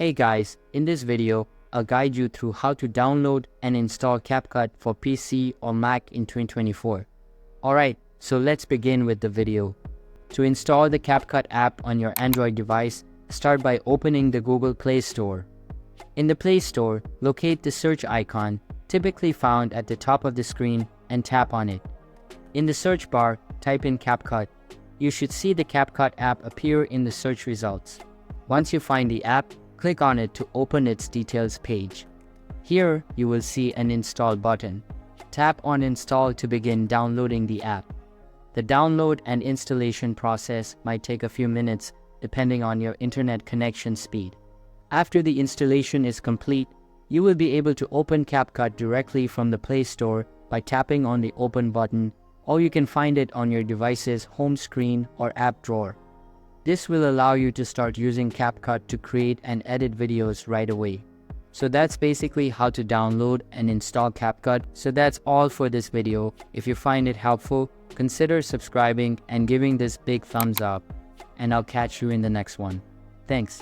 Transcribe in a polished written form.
Hey guys, in this video, I'll guide you through how to download and install CapCut for PC or Mac in 2024. Alright, so let's begin with the video. To install the CapCut app on your Android device, start by opening the Google Play Store. In the Play Store, locate the search icon, typically found at the top of the screen, and tap on it. In the search bar, type in CapCut. You should see the CapCut app appear in the search results. Once you find the app, click on it to open its details page. Here, you will see an Install button. Tap on Install to begin downloading the app. The download and installation process might take a few minutes depending on your internet connection speed. After the installation is complete, you will be able to open CapCut directly from the Play Store by tapping on the Open button, or you can find it on your device's home screen or app drawer. This will allow you to start using CapCut to create and edit videos right away. So that's basically how to download and install CapCut. So that's all for this video. If you find it helpful, consider subscribing and giving this big thumbs up. And I'll catch you in the next one. Thanks.